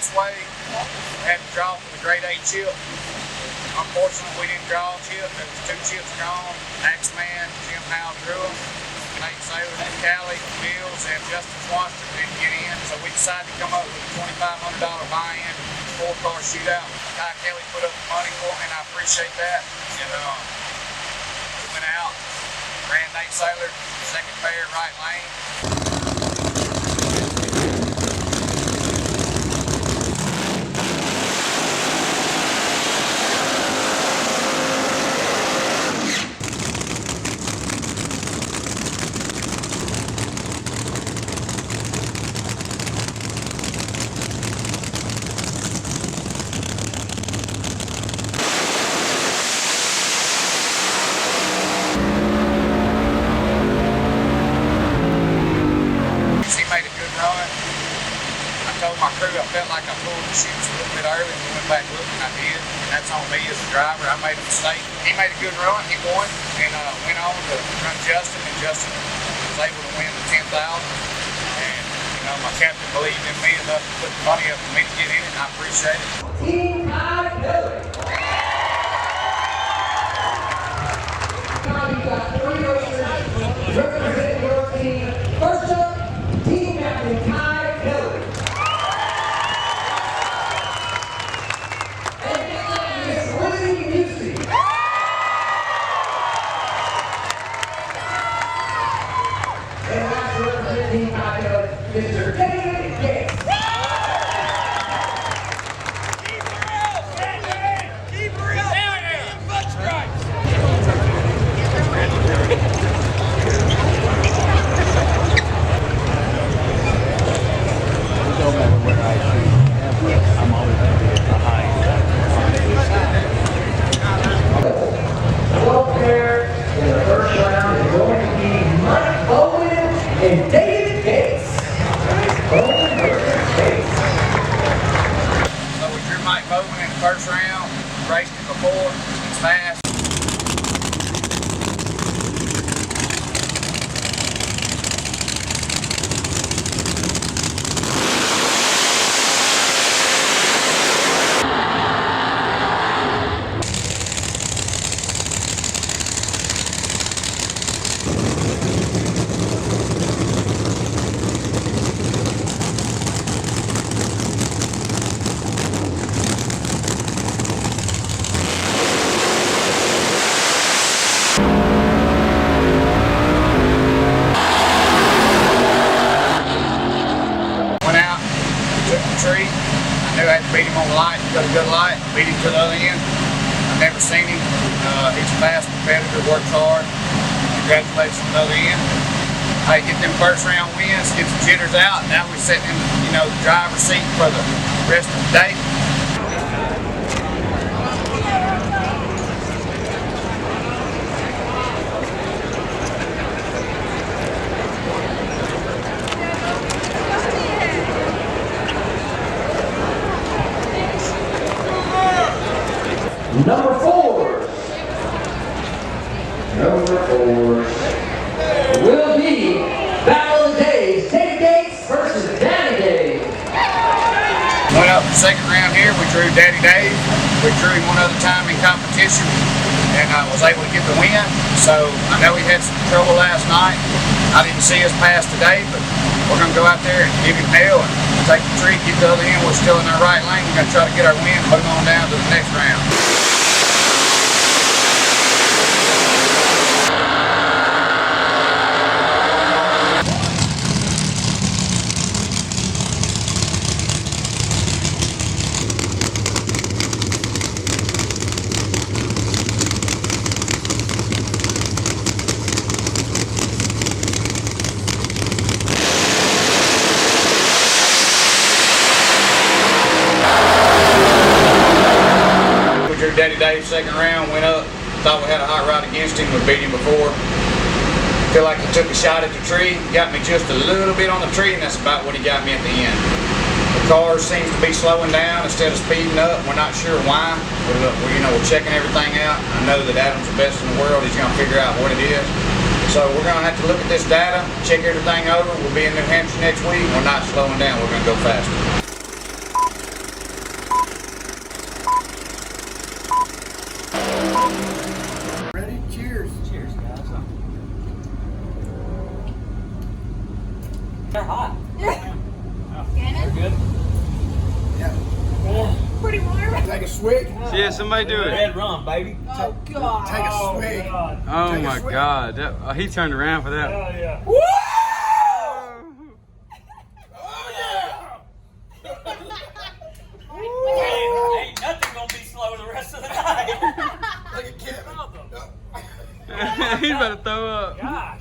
this way. We had to draw for the grade A chip. Unfortunately, we didn't draw a chip. There was 2 chips gone. Axeman, Jim REDRUM, Nate Saylor, Callie, Mills, and Justin Swanson didn't get in. So we decided to come up with a $2,500 buy-in 4-car shootout. Ty Kelly put up the money for me, and I appreciate that. And we went out, ran Nate Saylor, second pair, right lane. My crew, I felt like I pulled the chutes a little bit early and went back looking. I did, and that's on me as the driver. I made a mistake. He made a good run. He won, and went on to run Justin, and Justin was able to win the $10,000. And my captain believed in me enough to put the money up for me to get in it, and I appreciate it. Team Kelly. Now you've got 3 racers representing your team. First up, team captain Kelly. Mr. David Gates. Keep real. Foot strikes. No matter where I shoot, I'm always going to be behind. 12 pair in the first round is going to be Mike Owen and David Gates. So we drew Mike Bowman in the first round, raced him before, he's fast. Tree. I knew I had to beat him on the light. He got a good light, beat him to the other end. I've never seen him. He's a fast competitor, works hard. Congratulations on the other end. Hey, get them first round wins, get the jitters out. Now we're sitting in the driver's seat for the rest of the day. Number 4 will be Battle of the Days, Teddy Gates versus Daddy Dave. Went up the second round here, we drew Daddy Dave. We drew him one other time in competition, and I was able to get the win. So I know he had some trouble last night. I didn't see us pass today, but we're going to go out there and give him hell and take the tree, get the other end. We're still in our right lane. We're going to try to get our win and move on down to the next round. Daddy Dave second round, went up, thought we had a hot rod against him, we beat him before. Feel like he took a shot at the tree, got me just a little bit on the tree, and that's about what he got me at the end. The car seems to be slowing down instead of speeding up. We're not sure why. We're checking everything out. I know that Adam's the best in the world. He's going to figure out what it is. So we're going to have to look at this data, check everything over. We'll be in New Hampshire next week. We're not slowing down. We're going to go faster. They're hot. They're good. pretty warm. Take a swig. Yeah, somebody do it. Red rum, baby. Oh, God. Take a swig. Oh Take a my swig. God. He turned around for that. Oh, yeah. Woo! Oh yeah! Ain't nothing gonna be slow the rest of the night. Look at Kevin. He's about to throw up. Gosh.